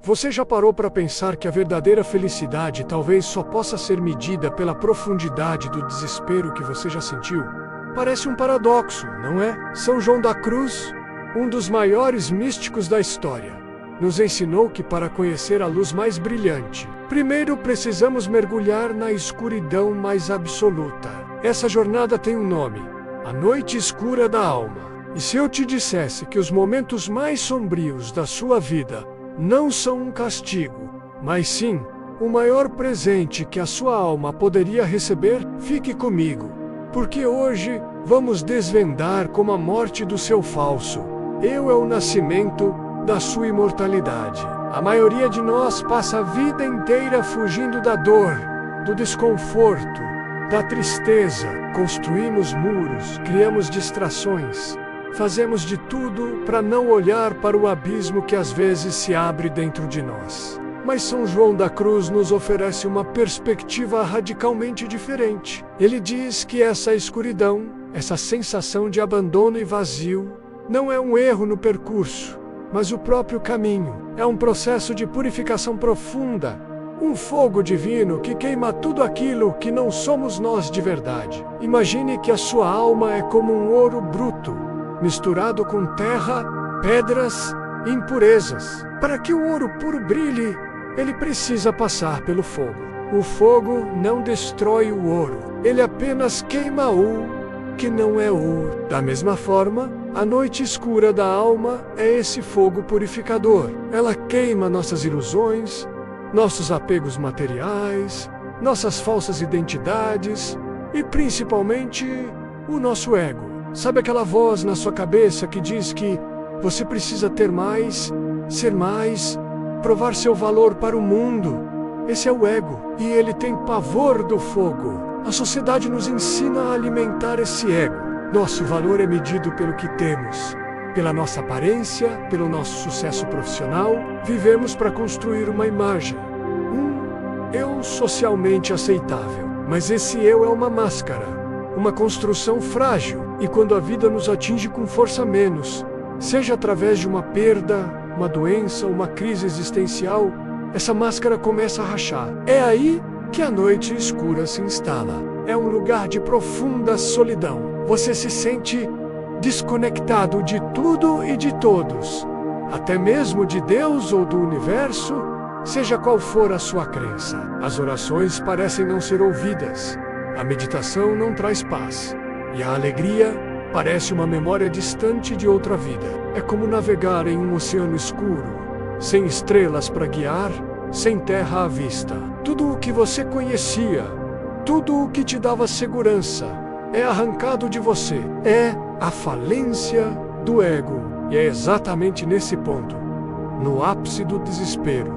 Você já parou para pensar que a verdadeira felicidade talvez só possa ser medida pela profundidade do desespero que você já sentiu? Parece um paradoxo, não é? São João da Cruz, um dos maiores místicos da história, nos ensinou que para conhecer a luz mais brilhante, primeiro precisamos mergulhar na escuridão mais absoluta. Essa jornada tem um nome: a noite escura da alma. E se eu te dissesse que os momentos mais sombrios da sua vida não são um castigo, mas sim o maior presente que a sua alma poderia receber? Fique comigo, porque hoje vamos desvendar como a morte do seu falso eu é o nascimento da sua imortalidade. A maioria de nós passa a vida inteira fugindo da dor, do desconforto, da tristeza. Construímos muros, criamos distrações, fazemos de tudo para não olhar para o abismo que às vezes se abre dentro de nós. Mas São João da Cruz nos oferece uma perspectiva radicalmente diferente. Ele diz que essa escuridão, essa sensação de abandono e vazio, não é um erro no percurso, mas o próprio caminho. É um processo de purificação profunda, um fogo divino que queima tudo aquilo que não somos nós de verdade. Imagine que a sua alma é como um ouro bruto, misturado com terra, pedras e impurezas. Para que o ouro puro brilhe, ele precisa passar pelo fogo. O fogo não destrói o ouro, ele apenas queima o que não é ouro. Da mesma forma, a noite escura da alma é esse fogo purificador. Ela queima nossas ilusões, nossos apegos materiais, nossas falsas identidades e principalmente o nosso ego. Sabe aquela voz na sua cabeça que diz que você precisa ter mais, ser mais, provar seu valor para o mundo? Esse é o ego, e ele tem pavor do fogo. A sociedade nos ensina a alimentar esse ego. Nosso valor é medido pelo que temos, pela nossa aparência, pelo nosso sucesso profissional. Vivemos para construir uma imagem, um eu socialmente aceitável. Mas esse eu é uma máscara, uma construção frágil. E quando a vida nos atinge com força menos, seja através de uma perda, uma doença, uma crise existencial, essa máscara começa a rachar. É aí que a noite escura se instala. É um lugar de profunda solidão. Você se sente desconectado de tudo e de todos, até mesmo de Deus ou do universo, seja qual for a sua crença. As orações parecem não ser ouvidas, a meditação não traz paz, e a alegria parece uma memória distante de outra vida. É como navegar em um oceano escuro, sem estrelas para guiar, sem terra à vista. Tudo o que você conhecia, tudo o que te dava segurança, é arrancado de você. É a falência do ego. E é exatamente nesse ponto, no ápice do desespero,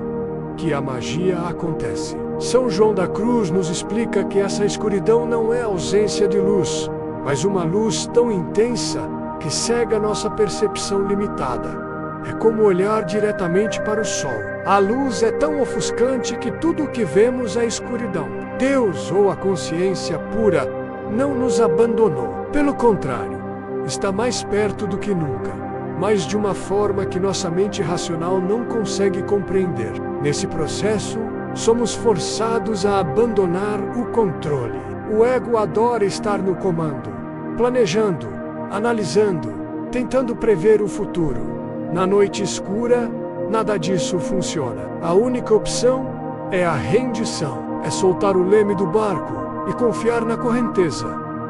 que a magia acontece. São João da Cruz nos explica que essa escuridão não é ausência de luz, mas uma luz tão intensa que cega nossa percepção limitada. É como olhar diretamente para o sol. A luz é tão ofuscante que tudo o que vemos é escuridão. Deus, ou a consciência pura, não nos abandonou. Pelo contrário, está mais perto do que nunca, mas de uma forma que nossa mente racional não consegue compreender. Nesse processo, somos forçados a abandonar o controle. O ego adora estar no comando, planejando, analisando, tentando prever o futuro. Na noite escura, nada disso funciona. A única opção é a rendição. É soltar o leme do barco e confiar na correnteza,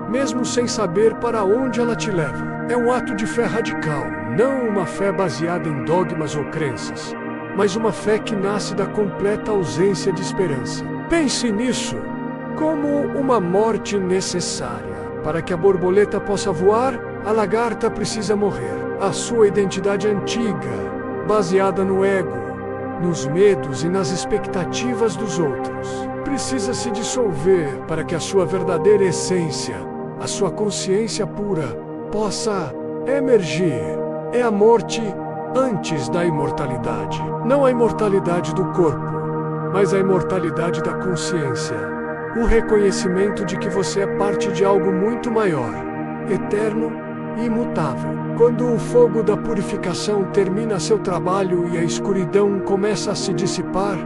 mesmo sem saber para onde ela te leva. É um ato de fé radical, não uma fé baseada em dogmas ou crenças, mas uma fé que nasce da completa ausência de esperança. Pense nisso como uma morte necessária. Para que a borboleta possa voar, a lagarta precisa morrer. A sua identidade antiga, baseada no ego, nos medos e nas expectativas dos outros, precisa se dissolver para que a sua verdadeira essência, a sua consciência pura, possa emergir. É a morte antes da imortalidade. Não a imortalidade do corpo, mas a imortalidade da consciência. O reconhecimento de que você é parte de algo muito maior, eterno e imutável. Quando o fogo da purificação termina seu trabalho e a escuridão começa a se dissipar,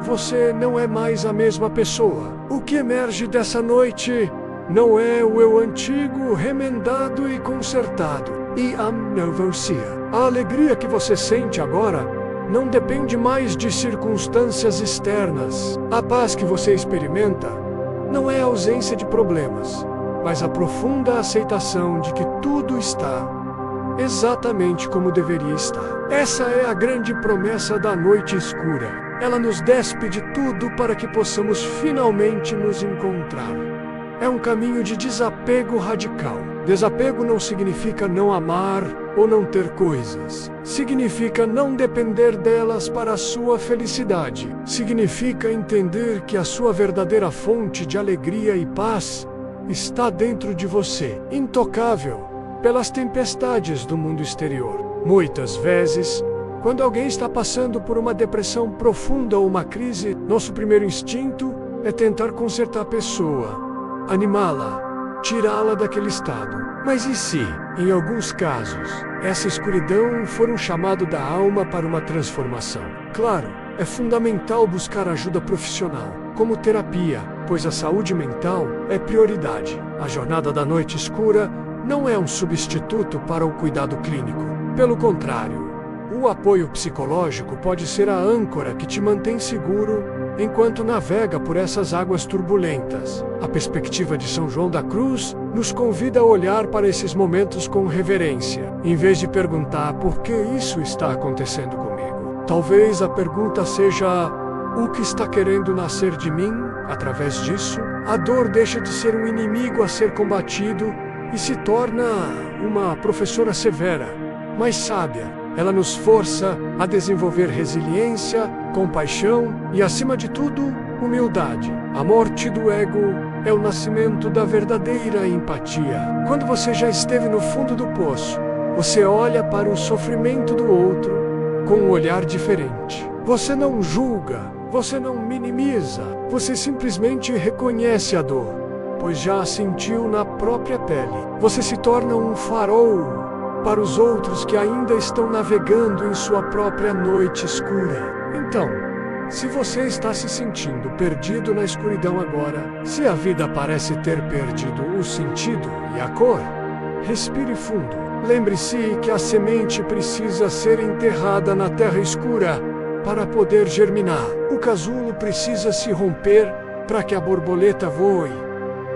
você não é mais a mesma pessoa. O que emerge dessa noite não é o eu antigo, remendado e consertado. E a alegria que você sente agora não depende mais de circunstâncias externas. A paz que você experimenta não é a ausência de problemas, mas a profunda aceitação de que tudo está exatamente como deveria estar. Essa é a grande promessa da noite escura. Ela nos despe de tudo para que possamos finalmente nos encontrar. É um caminho de desapego radical. Desapego não significa não amar ou não ter coisas. Significa não depender delas para a sua felicidade. Significa entender que a sua verdadeira fonte de alegria e paz está dentro de você, intocável pelas tempestades do mundo exterior. Muitas vezes, quando alguém está passando por uma depressão profunda ou uma crise, nosso primeiro instinto é tentar consertar a pessoa, animá-la, tirá-la daquele estado. Mas e se, em alguns casos, essa escuridão for um chamado da alma para uma transformação? Claro, é fundamental buscar ajuda profissional, como terapia, pois a saúde mental é prioridade. A jornada da noite escura não é um substituto para o cuidado clínico. Pelo contrário, o apoio psicológico pode ser a âncora que te mantém seguro enquanto navega por essas águas turbulentas. A perspectiva de São João da Cruz nos convida a olhar para esses momentos com reverência, em vez de perguntar por que isso está acontecendo comigo. Talvez a pergunta seja: o que está querendo nascer de mim através disso? A dor deixa de ser um inimigo a ser combatido e se torna uma professora severa, mas sábia. Ela nos força a desenvolver resiliência, compaixão e, acima de tudo, humildade. A morte do ego é o nascimento da verdadeira empatia. Quando você já esteve no fundo do poço, você olha para o sofrimento do outro com um olhar diferente. Você não julga, você não minimiza, você simplesmente reconhece a dor, pois já a sentiu na própria pele. Você se torna um farol para os outros que ainda estão navegando em sua própria noite escura. Então, se você está se sentindo perdido na escuridão agora, se a vida parece ter perdido o sentido e a cor, respire fundo. Lembre-se que a semente precisa ser enterrada na terra escura para poder germinar. O casulo precisa se romper para que a borboleta voe.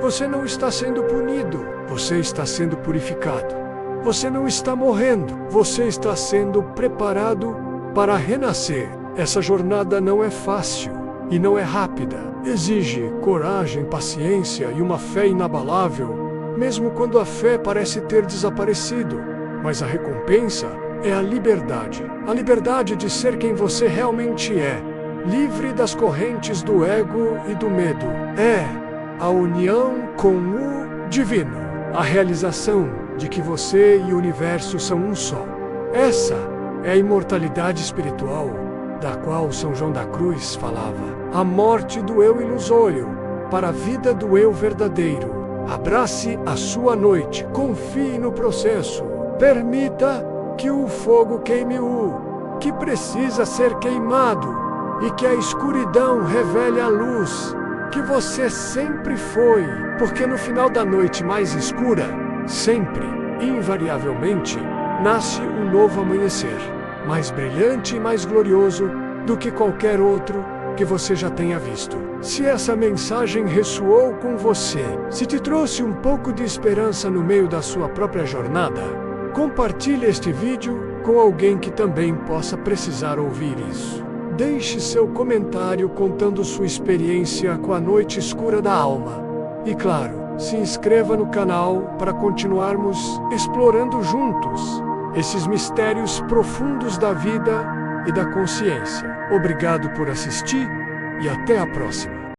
Você não está sendo punido, você está sendo purificado. Você não está morrendo, você está sendo preparado para renascer. Essa jornada não é fácil e não é rápida. Exige coragem, paciência e uma fé inabalável, mesmo quando a fé parece ter desaparecido. Mas a recompensa é a liberdade de ser quem você realmente é, livre das correntes do ego e do medo. É a união com o divino, a realização de que você e o universo são um só. Essa é a imortalidade espiritual da qual São João da Cruz falava. A morte do eu ilusório para a vida do eu verdadeiro. Abrace a sua noite, confie no processo. Permita que o fogo queime o que precisa ser queimado e que a escuridão revele a luz que você sempre foi, porque no final da noite mais escura, sempre, invariavelmente, nasce um novo amanhecer, mais brilhante e mais glorioso do que qualquer outro que você já tenha visto. Se essa mensagem ressoou com você, se te trouxe um pouco de esperança no meio da sua própria jornada, compartilhe este vídeo com alguém que também possa precisar ouvir isso. Deixe seu comentário contando sua experiência com a noite escura da alma. E claro, se inscreva no canal para continuarmos explorando juntos esses mistérios profundos da vida e da consciência. Obrigado por assistir e até a próxima.